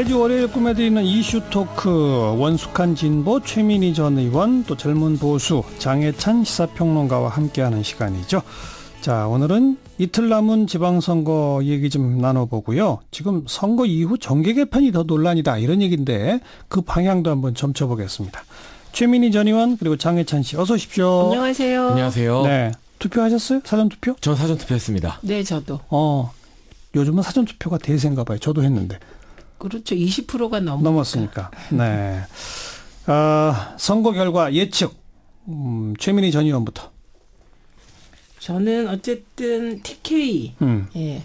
매주 월요일 꾸며드리는 이슈 토크, 원숙한 진보 최민희 전 의원, 또 젊은 보수 장해찬 시사평론가와 함께하는 시간이죠. 자, 오늘은 이틀 남은 지방선거 얘기 좀 나눠보고요. 지금 선거 이후 정계 개편이 더 논란이다 이런 얘기인데 그 방향도 한번 점쳐보겠습니다. 최민희 전 의원 그리고 장해찬 씨 어서 오십시오. 안녕하세요. 안녕하세요. 네, 투표하셨어요? 사전투표? 전 사전투표했습니다. 네, 저도. 요즘은 사전투표가 대세인가 봐요. 저도 했는데. 그렇죠. 20%가 넘었으니까. 네. 선거 결과 예측. 최민희 전 의원부터. 저는 어쨌든 TK. 예.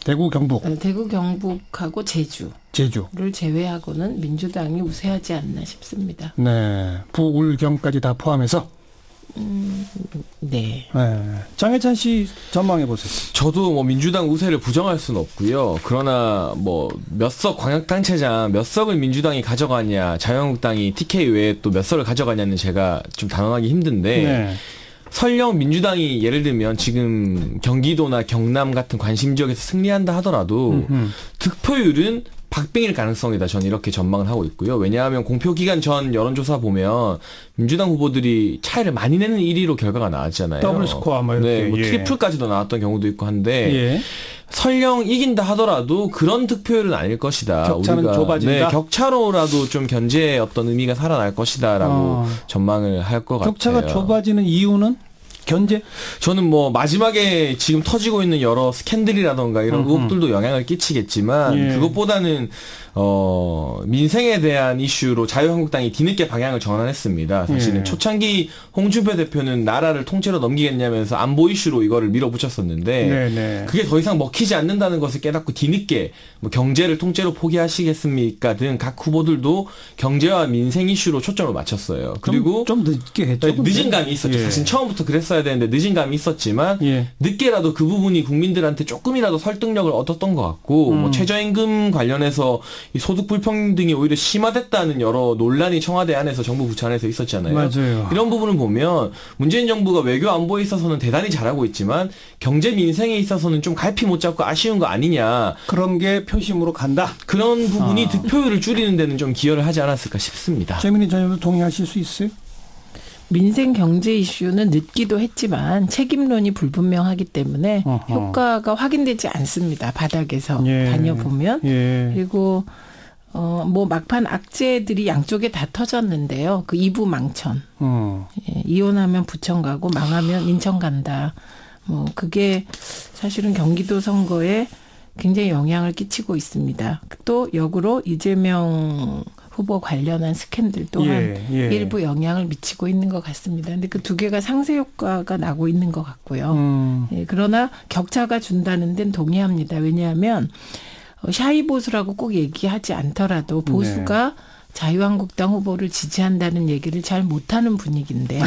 대구 경북. 대구 경북하고 제주를 제외하고는 민주당이 우세하지 않나 싶습니다. 네. 부울경까지 다 포함해서. 네. 장해찬 씨 전망해 보세요. 저도 민주당 우세를 부정할 수는 없고요. 그러나 몇 석 광역단체장 몇 석을 민주당이 가져가냐, 자유한국당이 TK 외에 또 몇 석을 가져가냐는 제가 좀 단언하기 힘든데. 네. 설령 민주당이 예를 들면 지금 경기도나 경남 같은 관심 지역에서 승리한다 하더라도 득표율은 박빙일 가능성이다. 저는 이렇게 전망을 하고 있고요. 왜냐하면 공표기간 전 여론조사 보면 민주당 후보들이 차이를 많이 내는 1위로 결과가 나왔잖아요. 더블 스코어 이렇게. 네, 트리플까지도 나왔던 경우도 있고 한데 설령 이긴다 하더라도 그런 득표율은 아닐 것이다. 격차는 우리가, 좁아진다. 네, 격차로라도 좀 견제의 어떤 의미가 살아날 것이다라고 전망을 할 것 같아요. 격차가 좁아지는 이유는? 견제? 저는 마지막에 지금 터지고 있는 여러 스캔들이라던가 이런 의혹들도 영향을 끼치겠지만 그것보다는 민생에 대한 이슈로 자유한국당이 뒤늦게 방향을 전환했습니다. 사실은 초창기 홍준표 대표는 나라를 통째로 넘기겠냐면서 안보 이슈로 이거를 밀어붙였었는데 그게 더 이상 먹히지 않는다는 것을 깨닫고 뒤늦게 경제를 통째로 포기하시겠습니까 등 각 후보들도 경제와 민생 이슈로 초점을 맞췄어요. 그리고 좀 늦게 했죠. 늦은 감이 있었죠. 사실 처음부터 그랬어야 되는데 늦은 감이 있었지만 늦게라도 그 부분이 국민들한테 조금이라도 설득력을 얻었던 것 같고 최저임금 관련해서 이 소득 불평등이 오히려 심화됐다는 여러 논란이 청와대 안에서 정부 부처 안에서 있었잖아요. 맞아요. 이런 부분을 보면 문재인 정부가 외교 안보에 있어서는 대단히 잘하고 있지만 경제 민생에 있어서는 좀 갈피 못 잡고 아쉬운 거 아니냐. 그런 게 표심으로 간다. 그런 부분이 득표율을 줄이는 데는 좀 기여를 하지 않았을까 싶습니다. 최민희 전 의원도 동의하실 수 있어요? 민생 경제 이슈는 늦기도 했지만 책임론이 불분명하기 때문에 효과가 확인되지 않습니다. 바닥에서 다녀보면. 그리고 막판 악재들이 양쪽에 다 터졌는데요. 그 이부 망천. 이혼하면 부천 가고 망하면 인천 간다. 그게 사실은 경기도 선거에 굉장히 영향을 끼치고 있습니다. 또 역으로 이재명 후보 관련한 스캔들 또한 일부 영향을 미치고 있는 것 같습니다. 그런데 그 두 개가 상쇄 효과가 나고 있는 것 같고요. 그러나 격차가 준다는 데는 동의합니다. 왜냐하면 샤이 보수라고 꼭 얘기하지 않더라도 보수가 자유한국당 후보를 지지한다는 얘기를 잘 못하는 분위기인데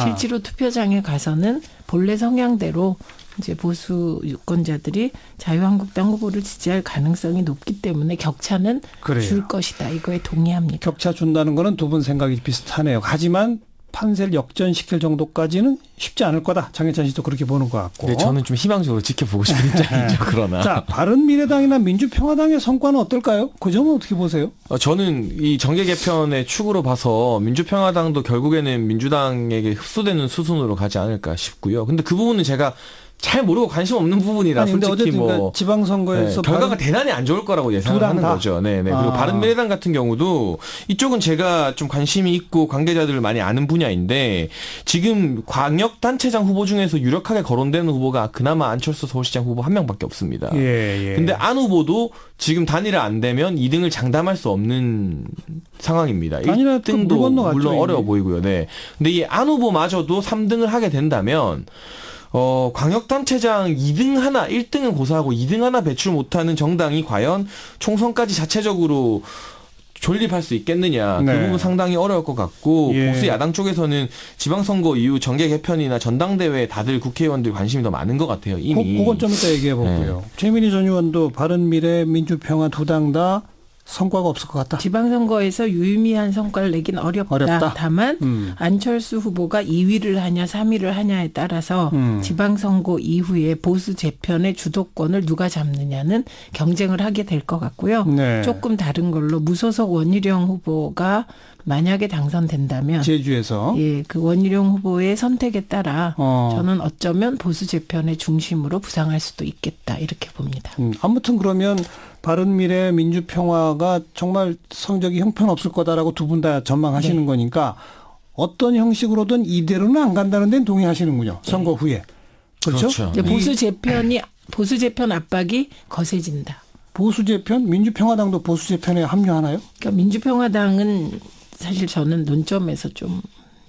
실제로 투표장에 가서는 본래 성향대로 이제 보수 유권자들이 자유한국당 후보를 지지할 가능성이 높기 때문에 격차는 줄 것이다. 이거에 동의합니다. 격차 준다는 거는 두 분 생각이 비슷하네요. 하지만 판세를 역전시킬 정도까지는 쉽지 않을 거다. 장해찬 씨도 그렇게 보는 것 같고. 네, 저는 좀 희망적으로 지켜보고 싶은 입장이죠. 그러나. 자, 바른미래당이나 민주평화당의 성과는 어떨까요? 그 점은 어떻게 보세요? 저는 이 정계 개편의 축으로 봐서 민주평화당도 결국에는 민주당에게 흡수되는 수순으로 가지 않을까 싶고요. 근데 그 부분은 제가 잘 모르고 관심 없는 부분이라 솔직히 그러니까 지방선거에서 결과가 대단히 안 좋을 거라고 예상을 하는 거죠. 그리고 바른미래당 같은 경우도 이쪽은 제가 좀 관심이 있고 관계자들을 많이 아는 분야인데 지금 광역단체장 후보 중에서 유력하게 거론되는 후보가 그나마 안철수 서울시장 후보 한 명밖에 없습니다. 근데 안 후보도 지금 단일화 안 되면 2등을 장담할 수 없는 상황입니다. 1등도 물론 어려워 보이고요. 근데 이 안 후보마저도 3등을 하게 된다면 광역단체장 2등 하나, 1등은 고사하고 2등 하나 배출 못하는 정당이 과연 총선까지 자체적으로 존립할 수 있겠느냐. 그 부분 상당히 어려울 것 같고 보수 야당 쪽에서는 지방선거 이후 정계 개편이나 전당대회에 다들 국회의원들 관심이 더 많은 것 같아요. 이미. 그건 좀 이따 얘기해 보고요. 최민희 전 의원도 바른미래, 민주평화 두 당 다 성과가 없을 것 같다. 지방선거에서 유의미한 성과를 내긴 어렵다. 다만 안철수 후보가 2위를 하냐 3위를 하냐에 따라서 지방선거 이후에 보수 재편의 주도권을 누가 잡느냐는 경쟁을 하게 될 것 같고요. 네. 조금 다른 걸로 무소속 원희룡 후보가 만약에 당선된다면 제주에서 그 원희룡 후보의 선택에 따라 저는 어쩌면 보수 재편의 중심으로 부상할 수도 있겠다 이렇게 봅니다. 아무튼 그러면 바른미래 민주평화가 정말 성적이 형편없을 거다라고 두 분 다 전망하시는 거니까 어떤 형식으로든 이대로는 안 간다는 데는 동의하시는군요. 선거 후에. 그렇죠? 보수 재편 압박이 거세진다. 보수 재편? 민주평화당도 보수 재편에 합류하나요? 그러니까 민주평화당은 사실 저는 논점에서 좀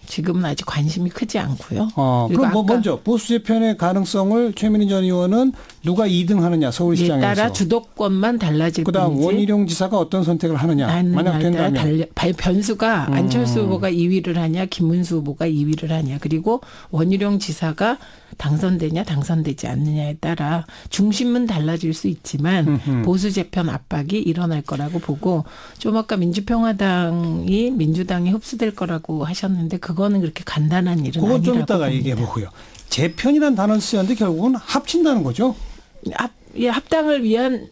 지금은 아직 관심이 크지 않고요. 그럼 먼저 보수 재편의 가능성을 최민희 전 의원은 누가 2등 하느냐 서울시장에서. 따라 주도권만 달라질 뿐이지. 그다음 원희룡 지사가 어떤 선택을 하느냐. 만약 된다면. 변수가 안철수 후보가 2위를 하냐 김문수 후보가 2위를 하냐 그리고 원희룡 지사가 당선되냐 당선되지 않느냐에 따라 중심은 달라질 수 있지만 보수 재편 압박이 일어날 거라고 보고 좀 아까 민주평화당이 민주당에 흡수될 거라고 하셨는데 그거는 그렇게 간단한 일은 아니라고 봅니다. 그건 좀 이따가 얘기해 보고요. 재편이라는 단어를 쓰였는데 결국은 합친다는 거죠? 합당을 위한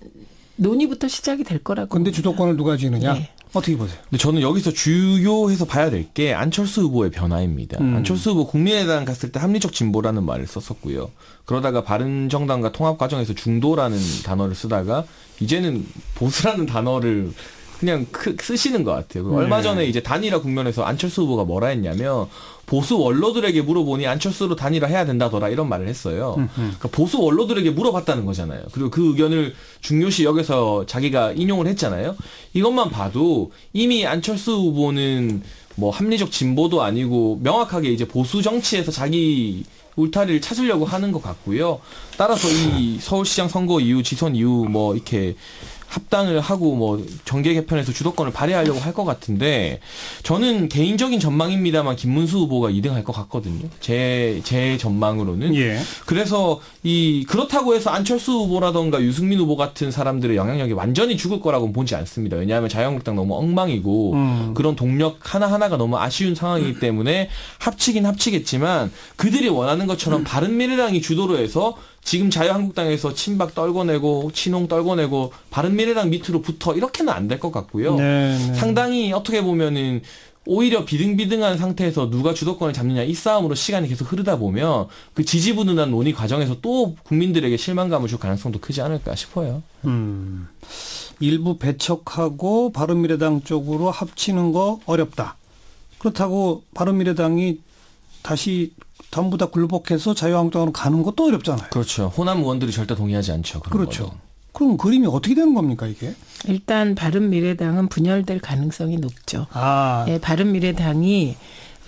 논의부터 시작이 될 거라고. 그런데 주도권을 누가 쥐느냐? 네. 어떻게 보세요? 근데 저는 여기서 주요해서 봐야 될 게 안철수 후보의 변화입니다. 안철수 후보 국민의당 갔을 때 합리적 진보라는 말을 썼었고요. 그러다가 바른정당과 통합 과정에서 중도라는 단어를 쓰다가 이제는 보수라는 단어를 그냥 쓰시는 것 같아요. 얼마 전에 이제 단일화 국면에서 안철수 후보가 뭐라 했냐면 보수 원로들에게 물어보니 안철수로 단일화 해야 된다더라 이런 말을 했어요. 그러니까 보수 원로들에게 물어봤다는 거잖아요. 그리고 그 의견을 중요시 여겨서 자기가 인용을 했잖아요. 이것만 봐도 이미 안철수 후보는 뭐 합리적 진보도 아니고 명확하게 이제 보수 정치에서 자기 울타리를 찾으려고 하는 것 같고요. 따라서 이 서울시장 선거 이후 지선 이후 뭐 이렇게 합당을 하고 뭐 정계 개편에서 주도권을 발휘하려고 할 것 같은데 저는 개인적인 전망입니다만 김문수 후보가 2등 할 것 같거든요. 제 전망으로는. 예. 그래서 그렇다고 해서 안철수 후보라던가 유승민 후보 같은 사람들의 영향력이 완전히 죽을 거라고는 보지 않습니다. 왜냐하면 자유한국당 너무 엉망이고 그런 동력 하나하나가 너무 아쉬운 상황이기 때문에 합치긴 합치겠지만 그들이 원하는 것처럼 바른미래당이 주도로 해서 지금 자유한국당에서 친박 떨궈내고 친홍 떨궈내고 바른미래당 밑으로 붙어 이렇게는 안 될 것 같고요. 네네. 상당히 어떻게 보면은 오히려 비등비등한 상태에서 누가 주도권을 잡느냐 이 싸움으로 시간이 계속 흐르다 보면 그 지지부진한 논의 과정에서 또 국민들에게 실망감을 줄 가능성도 크지 않을까 싶어요. 일부 배척하고 바른미래당 쪽으로 합치는 거 어렵다. 그렇다고 바른미래당이 다시 전부 다 굴복해서 자유한국당으로 가는 것도 어렵잖아요. 그렇죠. 호남 의원들이 절대 동의하지 않죠. 그렇죠. 거는. 그럼 그림이 어떻게 되는 겁니까 이게? 일단 바른미래당은 분열될 가능성이 높죠. 네, 바른미래당이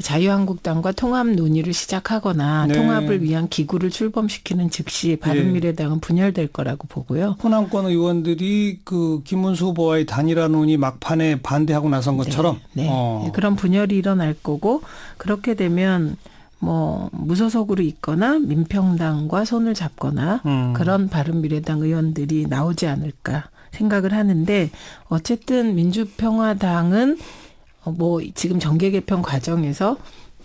자유한국당과 통합 논의를 시작하거나 네. 통합을 위한 기구를 출범시키는 즉시 바른미래당은 분열될 거라고 보고요. 호남권 의원들이 그 김문수 후보와의 단일화 논의 막판에 반대하고 나선 것처럼. 네. 네. 그런 분열이 일어날 거고 그렇게 되면 뭐 무소속으로 있거나 민평당과 손을 잡거나 그런 바른미래당 의원들이 나오지 않을까 생각을 하는데 어쨌든 민주평화당은 뭐 지금 정계 개편 과정에서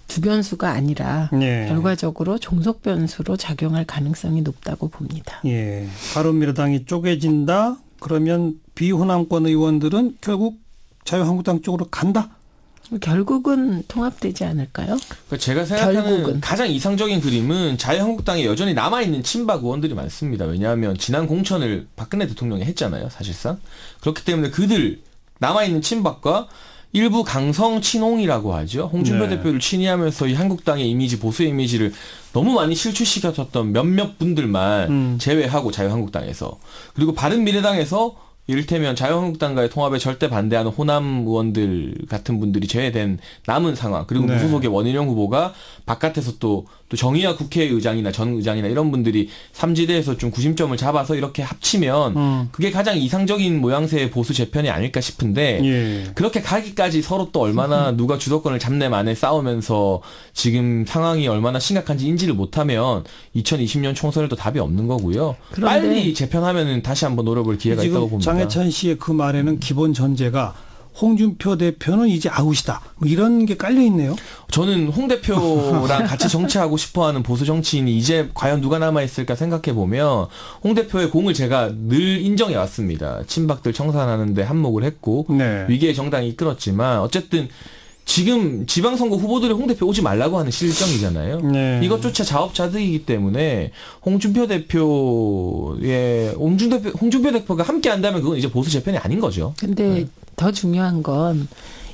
두 변수가 아니라 결과적으로 종속 변수로 작용할 가능성이 높다고 봅니다. 예. 바른미래당이 쪼개진다. 그러면 비호남권 의원들은 결국 자유한국당 쪽으로 간다. 결국은 통합되지 않을까요? 그러니까 제가 생각하는 가장 이상적인 그림은 자유한국당에 여전히 남아있는 친박 의원들이 많습니다. 왜냐하면 지난 공천을 박근혜 대통령이 했잖아요. 사실상. 그렇기 때문에 그들 남아있는 친박과 일부 강성 친홍이라고 하죠. 홍준표 대표를 친이하면서 이 한국당의 이미지, 보수의 이미지를 너무 많이 실추시켰던 몇몇 분들만 제외하고 자유한국당에서. 그리고 바른미래당에서 이를테면 자유한국당과의 통합에 절대 반대하는 호남 의원들 같은 분들이 제외된 남은 상황. 그리고 무소속의 원희룡 후보가 바깥에서 또 정의화 국회의장이나 전 의장이나 이런 분들이 삼지대에서 좀 구심점을 잡아서 이렇게 합치면 그게 가장 이상적인 모양새의 보수 재편이 아닐까 싶은데 그렇게 가기까지 서로 또 얼마나 누가 주도권을 잡내 만에 싸우면서 지금 상황이 얼마나 심각한지 인지를 못하면 2020년 총선에도 답이 없는 거고요. 빨리 재편하면 다시 한번 노려볼 기회가 있다고 봅니다. 장해찬 씨의 그 말에는 기본 전제가 홍준표 대표는 이제 아웃이다. 뭐 이런 게 깔려 있네요. 저는 홍 대표랑 같이 정치하고 싶어하는 보수 정치인이 이제 과연 누가 남아있을까 생각해 보면 홍 대표의 공을 제가 늘 인정해 왔습니다. 친박들 청산하는데 한몫을 했고 네. 위기의 정당이 이끌었지만 어쨌든 지금 지방선거 후보들이 홍 대표 오지 말라고 하는 실정이잖아요. 네. 이것조차 자업자득이기 때문에 홍준표 대표가 함께 한다면 그건 이제 보수 재편이 아닌 거죠. 근데 네. 더 중요한 건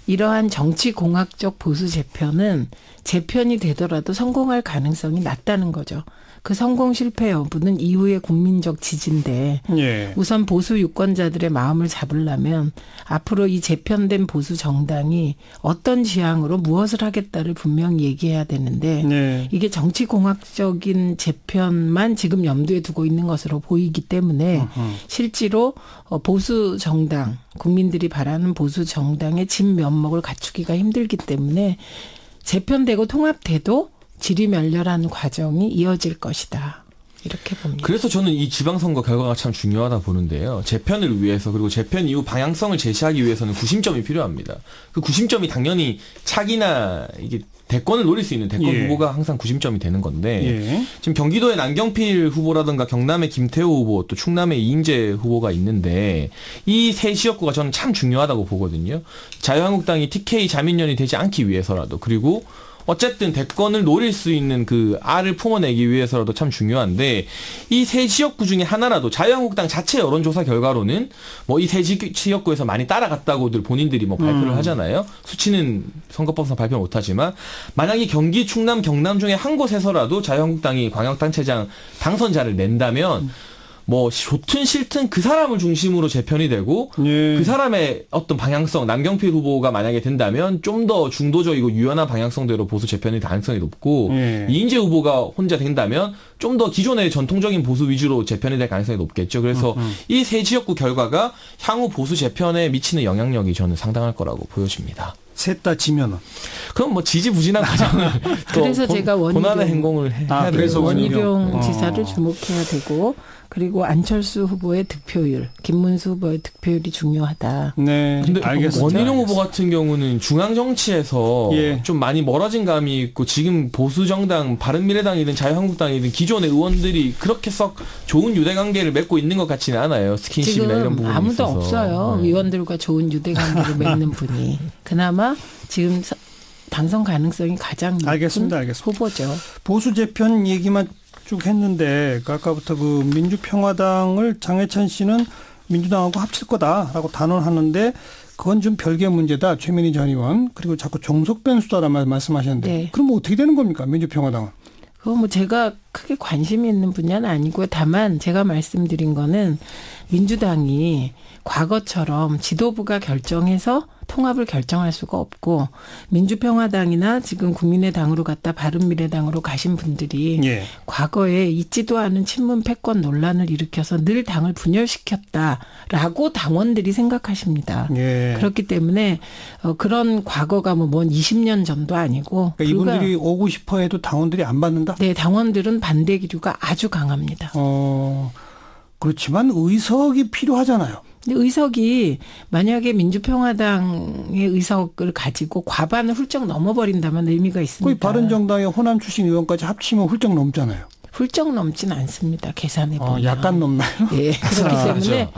이러한 정치공학적 보수 재편은 재편이 되더라도 성공할 가능성이 낮다는 거죠. 그 성공 실패 여부는 이후의 국민적 지지인데 예. 우선 보수 유권자들의 마음을 잡으려면 앞으로 이 재편된 보수 정당이 어떤 지향으로 무엇을 하겠다를 분명히 얘기해야 되는데 네. 이게 정치공학적인 재편만 지금 염두에 두고 있는 것으로 보이기 때문에 실제로 보수 정당, 국민들이 바라는 보수 정당의 진면목을 갖추기가 힘들기 때문에 재편되고 통합돼도 지리멸렬한 과정이 이어질 것이다. 이렇게 봅니다. 그래서 저는 이 지방선거 결과가 참 중요하다 보는데요. 재편을 위해서 그리고 재편 이후 방향성을 제시하기 위해서는 구심점이 필요합니다. 그 구심점이 당연히 차기나 이게 대권을 노릴 수 있는 대권 예. 후보가 항상 구심점이 되는 건데 예. 지금 경기도의 남경필 후보라든가 경남의 김태호 후보 또 충남의 이인재 후보가 있는데 이 세 지역구가 저는 참 중요하다고 보거든요. 자유한국당이 TK 자민련이 되지 않기 위해서라도 그리고 어쨌든 대권을 노릴 수 있는 그 알을 품어내기 위해서라도 참 중요한데 이 세 지역구 중에 하나라도 자유한국당 자체 여론조사 결과로는 뭐 이 세 지역구에서 많이 따라갔다고들 본인들이 뭐 발표를 하잖아요. 수치는 선거법상 발표 못하지만 만약에 경기, 충남, 경남 중에 한 곳에서라도 자유한국당이 광역단체장 당선자를 낸다면 뭐 좋든 싫든 그 사람을 중심으로 재편이 되고 예. 그 사람의 어떤 방향성 남경필 후보가 만약에 된다면 좀 더 중도적이고 유연한 방향성대로 보수 재편의 가능성이 높고 예. 이인재 후보가 혼자 된다면 좀 더 기존의 전통적인 보수 위주로 재편이 될 가능성이 높겠죠. 그래서 이 세 지역구 결과가 향후 보수 재편에 미치는 영향력이 저는 상당할 거라고 보여집니다. 셋 다 지면은 그럼 뭐 지지부진한 과정을 그래서 제가 고난의 행공을 해야 돼요. 원희룡 지사를 주목해야 되고 그리고 안철수 후보의 득표율, 김문수 후보의 득표율이 중요하다. 네, 근데 알겠습니다. 원희룡 후보 같은 경우는 중앙 정치에서 예. 좀 많이 멀어진 감이 있고 지금 보수 정당 바른미래당이든 자유한국당이든 기존의 의원들이 그렇게 썩 좋은 유대 관계를 맺고 있는 것 같지는 않아요. 스킨십이나 이런 부분이 아무도 있어서. 없어요. 네. 의원들과 좋은 유대 관계를 맺는 분이. 그나마 지금 당선 가능성이 가장 알겠습니다. 후보죠. 보수 재편 얘기만 쭉 했는데 아까부터 그 민주평화당을 장해찬 씨는 민주당하고 합칠 거다라고 단언하는데 그건 좀 별개의 문제다. 최민희 전 의원 그리고 자꾸 종속 변수다라고 말씀하셨는데 네. 그럼 어떻게 되는 겁니까? 민주평화당은. 그거 뭐 제가 크게 관심이 있는 분야는 아니고요. 다만 제가 말씀드린 거는 민주당이 과거처럼 지도부가 결정해서 통합을 결정할 수가 없고 민주평화당이나 지금 국민의당으로 갔다 바른미래당으로 가신 분들이 예. 과거에 있지도 않은 친문 패권 논란을 일으켜서 늘 당을 분열시켰다라고 당원들이 생각하십니다. 예. 그렇기 때문에 그런 과거가 뭐 먼 20년 전도 아니고 그러니까 이분들이 오고 싶어 해도 당원들이 안 받는다? 네. 당원들은 반대 기류가 아주 강합니다. 그렇지만 의석이 필요하잖아요. 근데 의석이 만약에 민주평화당의 의석을 가지고 과반을 훌쩍 넘어버린다면 의미가 있습니다. 거의 바른정당의 호남 출신 의원까지 합치면 훌쩍 넘잖아요. 훌쩍 넘진 않습니다. 계산해 보면. 약간 넘나요? 예. 그렇기 때문에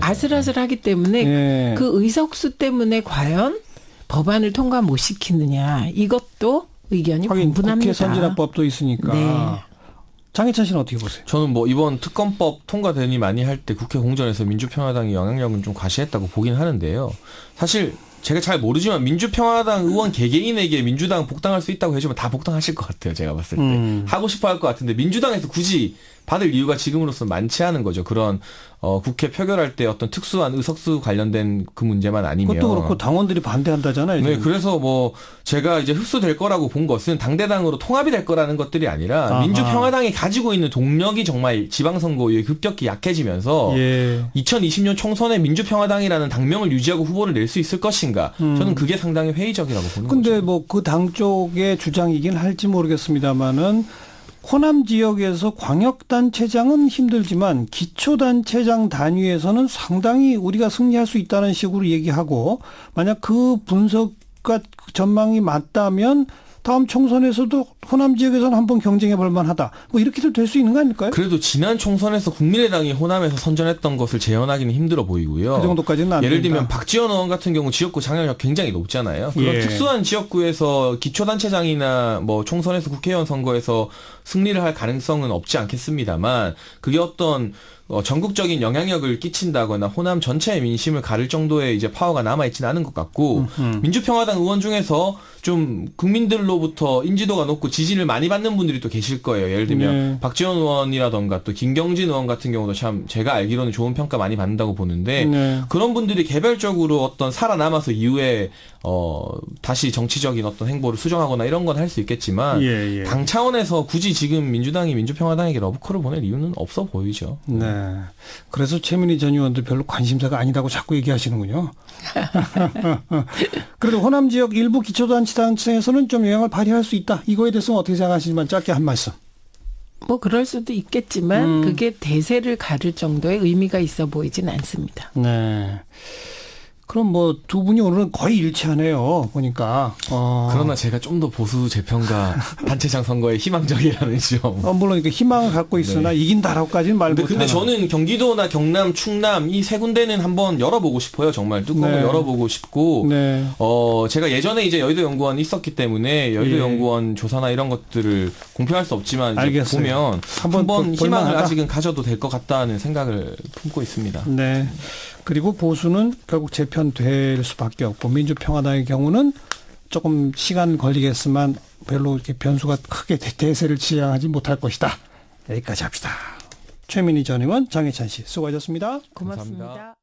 아슬아슬하기 때문에 예. 그 의석수 때문에 과연 법안을 통과 못 시키느냐 이것도 의견이 분분합니다. 국회 선진화법도 있으니까. 네. 장해찬 씨는 어떻게 보세요? 저는 뭐 이번 특검법 통과되니 많이 할 때 국회 공전에서 민주평화당의 영향력은 좀 과시했다고 보긴 하는데요. 사실 제가 잘 모르지만 민주평화당 의원 개개인에게 민주당 복당할 수 있다고 해주면 다 복당하실 것 같아요. 제가 봤을 때. 하고 싶어 할 것 같은데 민주당에서 굳이 받을 이유가 지금으로서는 많지 않은 거죠. 그런 국회 표결할 때 어떤 특수한 의석수 관련된 그 문제만 아니면. 그것도 그렇고 당원들이 반대한다잖아요. 네, 그래서 뭐 제가 이제 흡수될 거라고 본 것은 당대당으로 통합이 될 거라는 것들이 아니라 아하. 민주평화당이 가지고 있는 동력이 정말 지방선거에 급격히 약해지면서 2020년 총선에 민주평화당이라는 당명을 유지하고 후보를 낼 수 있을 것인가. 저는 그게 상당히 회의적이라고 보는 거죠. 근데 뭐 그 당 쪽의 주장이긴 할지 모르겠습니다만은 호남 지역에서 광역단체장은 힘들지만 기초단체장 단위에서는 상당히 우리가 승리할 수 있다는 식으로 얘기하고, 만약 그 분석과 전망이 맞다면 다음 총선에서도 호남 지역에서는 한번 경쟁해 볼 만하다. 뭐 이렇게도 될 수 있는 거 아닐까요? 그래도 지난 총선에서 국민의당이 호남에서 선전했던 것을 재현하기는 힘들어 보이고요. 그 정도까지는 안 예를 된다. 들면 박지원 의원 같은 경우 지역구 장악력 굉장히 높잖아요. 그런 특수한 지역구에서 기초단체장이나 뭐 총선에서 국회의원 선거에서 승리를 할 가능성은 없지 않겠습니다만, 그게 어떤 전국적인 영향력을 끼친다거나 호남 전체의 민심을 가를 정도의 이제 파워가 남아있지는 않은 것 같고, 민주평화당 의원 중에서 좀 국민들로부터 인지도가 높고 지지를 많이 받는 분들이 또 계실 거예요. 예를 들면 박지원 의원이라던가 또 김경진 의원 같은 경우도 참 제가 알기로는 좋은 평가 많이 받는다고 보는데, 그런 분들이 개별적으로 어떤 살아남아서 이후에 다시 정치적인 어떤 행보를 수정하거나 이런 건 할 수 있겠지만, 당 차원에서 굳이 지금 민주당이 민주평화당에게 러브콜을 보낼 이유는 없어 보이죠. 네. 그래서 최민희 전 의원도 별로 관심사가 아니다고 자꾸 얘기하시는군요. 그래도 호남 지역 일부 기초단체장에서는 좀 영향을 발휘할 수 있다. 이거에 대해서는 어떻게 생각하시지만 짧게 한 말씀. 뭐 그럴 수도 있겠지만 그게 대세를 가를 정도의 의미가 있어 보이진 않습니다. 네. 그럼 뭐 두 분이 오늘은 거의 일치하네요. 보니까. 그러나 제가 좀 더 보수 재편과 단체장 선거에 희망적이라는 점. 물론 이렇게 희망을 갖고 있으나 이긴다라고까지는 말 못하는. 근데 저는 경기도나 경남, 충남 이 세 군데는 한번 열어보고 싶어요. 정말 뚜껑을 열어보고 싶고. 제가 예전에 이제 여의도 연구원이 있었기 때문에 여의도 연구원 조사나 이런 것들을 공표할 수 없지만 이제 보면 한번 희망을 아직은 가져도 될 것 같다는 생각을 품고 있습니다. 네. 그리고 보수는 결국 재편될 수밖에 없고, 민주평화당의 경우는 조금 시간 걸리겠지만 별로 이렇게 변수가 크게 대세를 지향하지 못할 것이다. 여기까지 합시다. 최민희 전 의원, 장혜찬 씨 수고하셨습니다. 고맙습니다. 감사합니다.